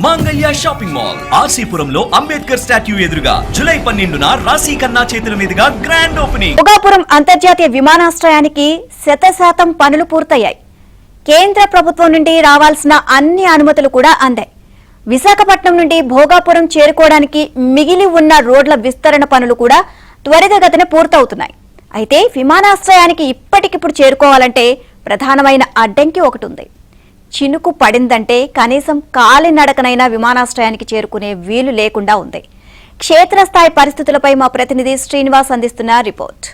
మాంగళ్య shopping mall ఆర్సీపురంలో Ambedkar statue ఎదురుగా July 12న రాశి ఖన్నా చేతుల మీదుగా గ్రాండ్ ఓపెనింగ్. భోగాపురం అంతర్జాతీయ విమానాశ్రయానికి 100% పనులు పూర్తయ్యాయి. కేంద్ర ప్రభుత్వం నుండి రావాల్సిన అన్ని అనుమతులు కూడా అందాయి. విశాఖపట్నం నుండి భోగాపురం చేరుకోవడానికి మిగిలి ఉన్న రోడ్ల విస్తరణ పనులు కూడా త్వరితగతిన పూర్తవుతున్నాయి. అయితే విమానాశ్రయానికి ఇప్పటికిప్పుడు చేరుకోవాలంటే ప్రధానమైన అడ్డంకి ఒకటి ఉంది. చినుకు పడిందంటే కనీసం కాలినడకనైనా విమానాశ్రయానికి చేరుకునే వీలు లేకుండా ఉంది. క్షేత్రస్థాయి పరిస్థితులపై మా ప్రతినిధి శ్రీనివాస్ అందిస్తున్న రిపోర్ట్.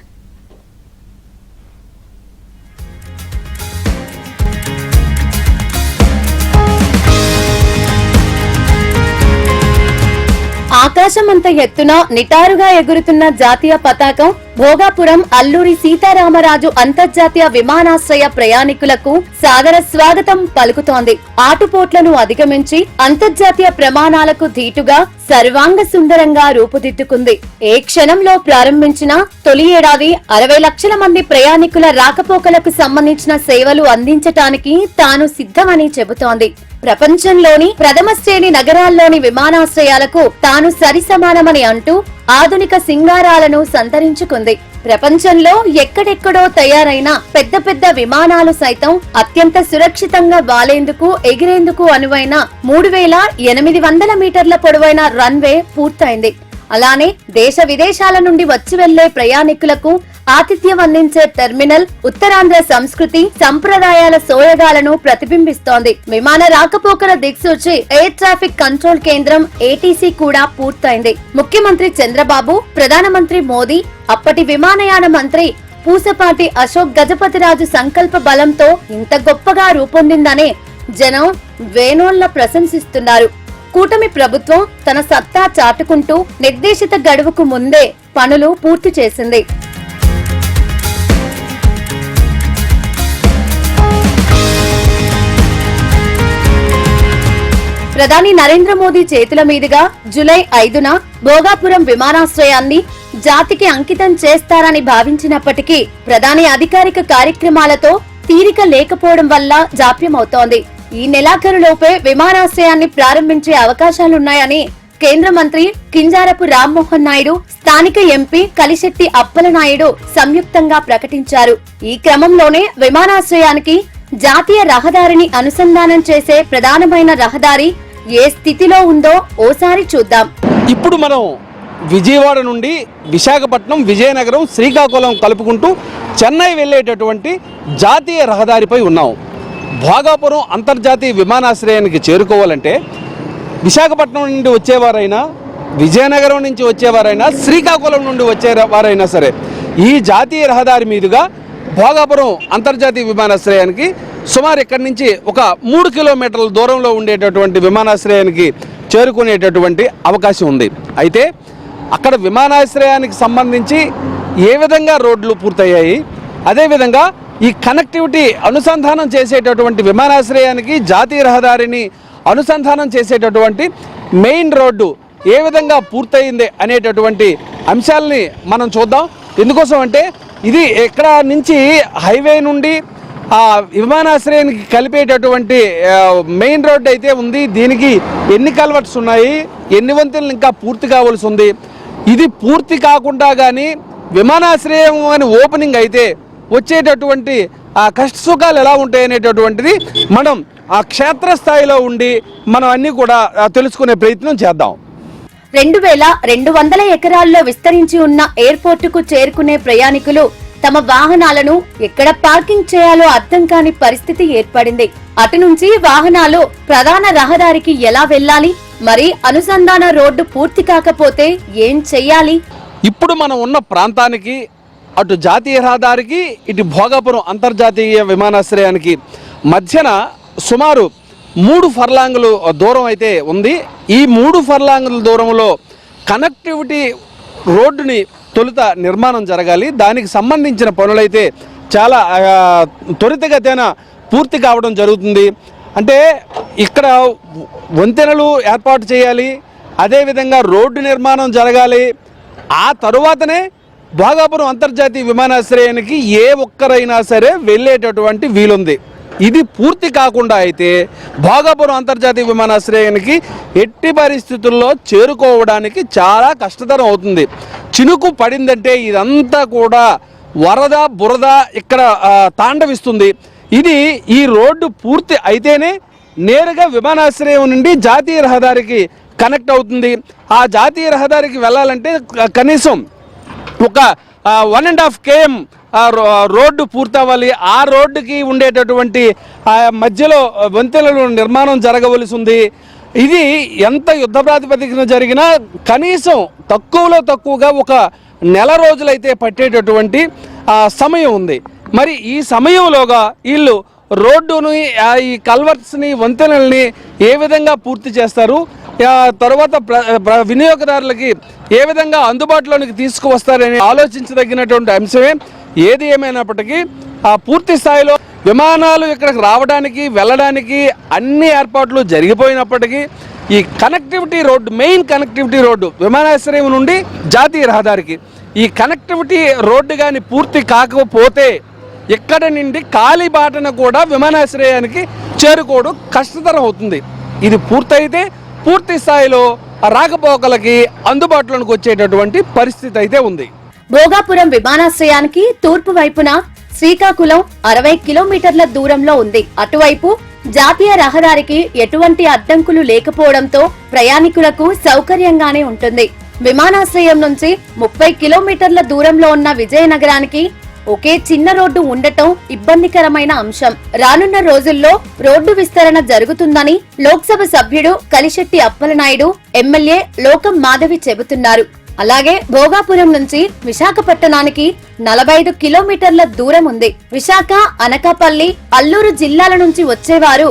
ఆకాశమంత ఎత్తున నిటారుగా ఎగురుతున్న జాతీయ పతాకం భోగాపురం అల్లూరి సీతారామరాజు అంతర్జాతీయ విమానాశ్రయ ప్రయాణికులకు సాదర స్వాగతం పలుకుతోంది. ఆటుపోట్లను అధిగమించి అంతర్జాతీయ ప్రమాణాలకు ధీటుగా సర్వాంగ సుందరంగా రూపుదిద్దుకుంది. ఏ క్షణంలో ప్రారంభించిన తొలి ఏడాది 60 లక్షల మంది ప్రయాణికుల రాకపోకలకు సంబంధించిన సేవలు అందించటానికి తాను సిద్ధమని చెబుతోంది. ప్రపంచంలోని ప్రథమ శ్రేణి నగరాల్లోని విమానాశ్రయాలకు తాను సరిసమానమని అంటూ ఆధునిక సింగారాలను సంతరించుకుంది. ప్రపంచంలో ఎక్కడెక్కడో తయారైన పెద్ద పెద్ద విమానాలు సైతం అత్యంత సురక్షితంగా వాలేందుకు ఎగిరేందుకు అనువైన 3800 మీటర్ల పొడవైన రన్వే పూర్తయింది. అలానే దేశ విదేశాల నుండి వచ్చి వెళ్లే ప్రయాణికులకు ఆతిథ్యం అందించే టెర్మినల్ ఉత్తరాంధ్ర సంస్కృతి సంప్రదాయాల సోయగాలను ప్రతిబింబిస్తోంది. విమాన రాకపోకల దిక్సూచి ఎయిర్ ట్రాఫిక్ కంట్రోల్ కేంద్రం ఏటీసీ కూడా పూర్తయింది. ముఖ్యమంత్రి చంద్రబాబు, ప్రధానమంత్రి మోదీ, అప్పటి విమానయాన మంత్రి పూసపాటి అశోక్ గజపతిరాజు సంకల్ప బలంతో ఇంత గొప్పగా రూపొందిందనే జనం వేణోళ్ల ప్రశంసిస్తున్నారు. కూటమి ప్రభుత్వం తన సత్తా చాటుకుంటూ నిర్దేశిత గడువుకు ముందే పనులు పూర్తి చేసింది. ప్రధాని నరేంద్ర మోదీ చేతుల మీదుగా జూలై 5న భోగాపురం విమానాశ్రయాన్ని జాతికి అంకితం చేస్తారని భావించినప్పటికీ ప్రధాని అధికారిక కార్యక్రమాలతో తీరిక లేకపోవడం వల్ల జాప్యమవుతోంది. ఈ నెలాఖరులోపే విమానాశ్రయాన్ని ప్రారంభించే అవకాశాలున్నాయని కేంద్ర మంత్రి కింజారపు రామ్మోహన్ నాయుడు, స్థానిక ఎంపీ కలిశెట్టి అప్పలనాయుడు సంయుక్తంగా ప్రకటించారు. ఈ క్రమంలోనే విమానాశ్రయానికి జాతీయ రహదారిని అనుసంధానం చేసే ప్రధానమైన రహదారి ఏ స్థితిలో ఉందో ఓసారి చూద్దాం. ఇప్పుడు మనం విజయవాడ నుండి విశాఖపట్నం, విజయనగరం, శ్రీకాకుళం కలుపుకుంటూ చెన్నై వెళ్లేటటువంటి జాతీయ రహదారిపై ఉన్నాం. భోగాపురం అంతర్జాతీయ విమానాశ్రయానికి చేరుకోవాలంటే విశాఖపట్నం నుండి వచ్చేవారైనా, విజయనగరం నుంచి వచ్చేవారైనా, శ్రీకాకుళం నుండి వచ్చేవారైనా సరే ఈ జాతీయ రహదారి మీదుగా భోగాపురం అంతర్జాతీయ విమానాశ్రయానికి సుమారు ఇక్కడి నుంచి ఒక 3 కిలోమీటర్ల దూరంలో ఉండేటటువంటి విమానాశ్రయానికి చేరుకునేటటువంటి అవకాశం ఉంది. అయితే అక్కడ విమానాశ్రయానికి సంబంధించి ఏ విధంగా రోడ్లు పూర్తయ్యాయి, అదేవిధంగా ఈ కనెక్టివిటీ అనుసంధానం చేసేటటువంటి విమానాశ్రయానికి జాతీయ రహదారిని అనుసంధానం చేసేటటువంటి మెయిన్ రోడ్డు ఏ విధంగా పూర్తయింది అనేటటువంటి అంశాలని మనం చూద్దాం. ఎందుకోసం అంటే ఇది ఇక్కడ నుంచి హైవే నుండి ఆ విమానాశ్రయానికి కలిపేటటువంటి మెయిన్ రోడ్డు అయితే ఉంది. దీనికి ఎన్ని కల్వర్ట్స్ ఉన్నాయి, ఎన్ని వంతెనలు ఇంకా పూర్తి కావాల్సి ఉంది. ఇది పూర్తి కాకుండా కానీ విమానాశ్రయం అని ఓపెనింగ్ అయితే వచ్చేటటువంటి ఆ కష్ట సుఖాలు ఎలా ఉంటాయి అనేటటువంటిది మనం ఆ క్షేత్రస్థాయిలో ఉండి మనం అన్ని కూడా తెలుసుకునే ప్రయత్నం చేద్దాం. 2200 ఎకరాల్లో విస్తరించి ఉన్న ఎయిర్పోర్టుకు చేరుకునే ప్రయాణికులు తమ వాహనాలను ఎక్కడ పార్కింగ్ చేయాలో అర్థం కాని పరిస్థితి ఏర్పడింది. అటు నుంచి వాహనాలు ప్రధాన రహదారికి ఎలా వెళ్లాలి, మరి అనుసంధాన రోడ్డు పూర్తి కాకపోతే ఏం చెయ్యాలి? ఇప్పుడు మనం ఉన్న ప్రాంతానికి, అటు జాతీయ రహదారికి, ఇటు భోగాపురం అంతర్జాతీయ విమానాశ్రయానికి మధ్యన సుమారు 3 ఫర్లాంగులు దూరం అయితే ఉంది. ఈ 3 ఫర్లాంగుల దూరంలో కనెక్టివిటీ రోడ్డుని తొలుత నిర్మాణం జరగాలి. దానికి సంబంధించిన పనులైతే చాలా త్వరితగతిన పూర్తి కావడం జరుగుతుంది. అంటే ఇక్కడ వంతెనలు ఏర్పాటు చేయాలి, అదేవిధంగా రోడ్డు నిర్మాణం జరగాలి. ఆ తరువాతనే భోగాపురం అంతర్జాతీయ విమానాశ్రయానికి ఏ ఒక్కరైనా సరే వెళ్ళేటటువంటి వీలుంది. ఇది పూర్తి కాకుండా అయితే భోగాపురం అంతర్జాతీయ విమానాశ్రయానికి ఎట్టి పరిస్థితుల్లో చేరుకోవడానికి చాలా కష్టతరం అవుతుంది. చినుకు పడిందంటే ఇదంతా కూడా వరద బురద ఇక్కడ తాండవిస్తుంది. ఈ రోడ్డు పూర్తి అయితేనే నేరుగా విమానాశ్రయం నుండి జాతీయ రహదారికి కనెక్ట్ అవుతుంది. ఆ జాతీయ రహదారికి వెళ్ళాలంటే కనీసం ఒక 1.5 km రోడ్డు పూర్తవ్వాలి. ఆ రోడ్డుకి ఉండేటటువంటి మధ్యలో వంతెనలు నిర్మాణం జరగవలసి ఉంది. ఇది ఎంత యుద్ధ ప్రాతిపదికన జరిగినా కనీసం తక్కువలో తక్కువగా ఒక నెల రోజులైతే పట్టేటటువంటి సమయం ఉంది. మరి ఈ సమయంలోగా వీళ్ళు రోడ్డుని ఈ కల్వర్ట్స్ని వంతెనల్ని ఏ విధంగా పూర్తి చేస్తారు, తర్వాత వినియోగదారులకి ఏ విధంగా అందుబాటులోనికి తీసుకువస్తారని ఆలోచించదగినటువంటి అంశమే. ఏది ఏమైనప్పటికీ పూర్తి స్థాయిలో విమానాలు ఇక్కడికి రావడానికి వెళ్ళడానికి అన్ని ఏర్పాట్లు జరిగిపోయినప్పటికీ ఈ connectivity road, main connectivity road విమానాశ్రయం నుండి జాతీయ రహదారికి ఈ కనెక్టివిటీ రోడ్డు కానీ పూర్తి కాకపోతే ఇక్కడ నుండి కాలిబాటన కూడా విమానాశ్రయానికి చేరుకోవడం కష్టతరం అవుతుంది. ఇది పూర్తయితే పూర్తి స్థాయిలో రాకపోకలకి అందుబాటులోకి వచ్చేటటువంటి పరిస్థితి అయితే ఉంది. భోగాపురం విమానాశ్రయానికి తూర్పు వైపున శ్రీకాకుళం 60 కిలోమీటర్ల దూరంలో ఉంది. అటువైపు జాతీయ రహదారికి ఎటువంటి అడ్డంకులు లేకపోవడంతో ప్రయాణికులకు సౌకర్యంగానే ఉంటుంది. విమానాశ్రయం నుంచి 30 కిలోమీటర్ల దూరంలో ఉన్న విజయనగరానికి ఒకే చిన్న రోడ్డు ఉండటం ఇబ్బందికరమైన అంశం. రానున్న రోజుల్లో రోడ్డు విస్తరణ జరుగుతుందని లోక్సభ సభ్యుడు కలిశెట్టి అప్పలనాయుడు, ఎమ్మెల్యే లోకం మాధవి చెబుతున్నారు. అలాగే భోగాపురం నుంచి విశాఖపట్టణానికి 45 కిలోమీటర్ల దూరం ఉంది. విశాఖ, అనకాపల్లి, అల్లూరు జిల్లాల నుంచి వచ్చేవారు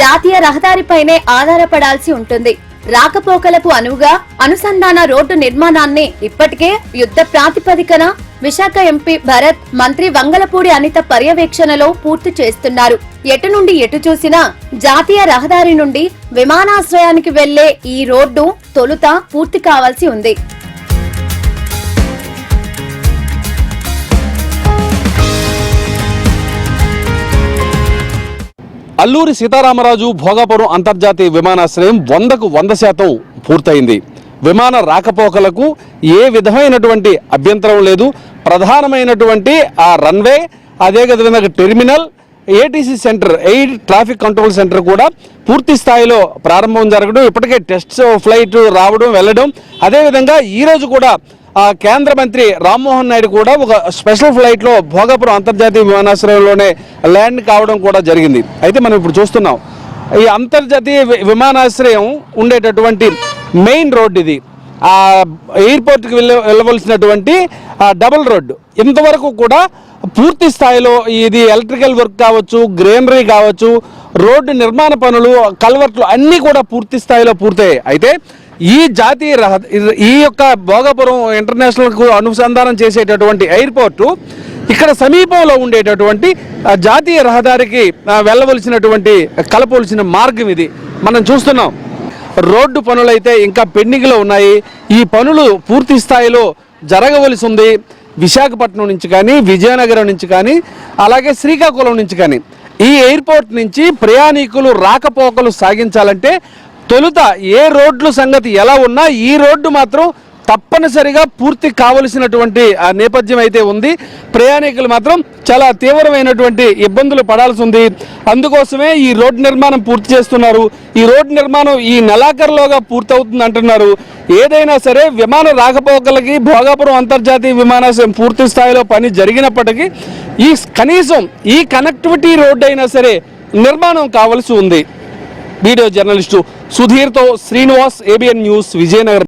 జాతీయ రహదారిపైనే ఆధారపడాల్సి ఉంటుంది. రాకపోకలకు అనువుగా అనుసంధాన రోడ్డు నిర్మాణాన్ని ఇప్పటికే యుద్ధ ప్రాతిపదికన విశాఖ ఎంపీ భరత్, మంత్రి వంగలపూడి అనిత పర్యవేక్షణలో పూర్తి చేస్తున్నారు. ఎటు నుండి ఎటు చూసినా జాతీయ రహదారి నుండి విమానాశ్రయానికి వెళ్లే ఈ రోడ్డు తొలుత పూర్తి కావాల్సి ఉంది. అల్లూరి సీతారామరాజు భోగాపురం అంతర్జాతీయ విమానాశ్రయం 100కు 100% పూర్తయింది. విమాన రాకపోకలకు ఏ విధమైనటువంటి అభ్యంతరం లేదు. ప్రధానమైనటువంటి ఆ రన్వే, అదే విధంగా terminal, ATC centre, air traffic control centre కూడా పూర్తి స్థాయిలో ప్రారంభం జరగడం, ఇప్పటికే టెస్ట్ ఫ్లైట్ రావడం వెళ్ళడం, అదేవిధంగా ఈరోజు కూడా కేంద్ర మంత్రి రామ్మోహన్ నాయుడు కూడా ఒక స్పెషల్ ఫ్లైట్లో భోగాపురం అంతర్జాతీయ విమానాశ్రయంలోనే ల్యాండ్ కావడం కూడా జరిగింది. అయితే మనం ఇప్పుడు చూస్తున్నాం ఈ అంతర్జాతీయ విమానాశ్రయం ఉండేటటువంటి మెయిన్ రోడ్ ఇది. ఆ ఎయిర్పోర్ట్కి వెళ్ళవలసినటువంటి డబుల్ రోడ్డు ఇంతవరకు కూడా పూర్తి స్థాయిలో ఇది ఎలక్ట్రికల్ వర్క్ కావచ్చు, గ్రీనరీ కావచ్చు, రోడ్డు నిర్మాణ పనులు, కల్వర్ట్లు అన్నీ కూడా పూర్తి స్థాయిలో పూర్తయ్యాయి. అయితే ఈ జాతీయ ఈ యొక్క భోగాపురం ఇంటర్నేషనల్కు అనుసంధానం చేసేటటువంటి ఎయిర్పోర్టు ఇక్కడ సమీపంలో ఉండేటటువంటి జాతీయ రహదారికి వెళ్ళవలసినటువంటి కలపవలసిన మార్గం ఇది. మనం చూస్తున్నాం రోడ్డు పనులైతే ఇంకా పెండింగ్లో ఉన్నాయి. ఈ పనులు పూర్తి స్థాయిలో జరగవలసి ఉంది. విశాఖపట్నం నుంచి కానీ, విజయనగరం నుంచి కానీ, అలాగే శ్రీకాకుళం నుంచి కానీ ఈ ఎయిర్పోర్ట్ నుంచి ప్రయాణికులు రాకపోకలు సాగించాలంటే తొలుత ఏ రోడ్ల సంగతి ఎలా ఉన్నా ఈ రోడ్డు మాత్రం తప్పనిసరిగా పూర్తి కావలసినటువంటి నేపథ్యం అయితే ఉంది. ప్రయాణికులు మాత్రం చాలా తీవ్రమైనటువంటి ఇబ్బందులు పడాల్సి ఉంది. అందుకోసమే ఈ రోడ్డు నిర్మాణం పూర్తి చేస్తున్నారు. ఈ రోడ్డు నిర్మాణం ఈ నెలాఖరులోగా పూర్తవుతుంది అంటున్నారు. ఏదైనా సరే విమాన రాకపోకలకి భోగాపురం అంతర్జాతీయ విమానాశ్రయం పూర్తి స్థాయిలో పని జరిగినప్పటికీ కనీసం ఈ కనెక్టివిటీ రోడ్డు అయినా సరే నిర్మాణం కావాల్సి ఉంది. వీడియో జర్నలిస్టు సుధీర్తో శ్రీనివాస్, ABN న్యూస్, విజయనగరం.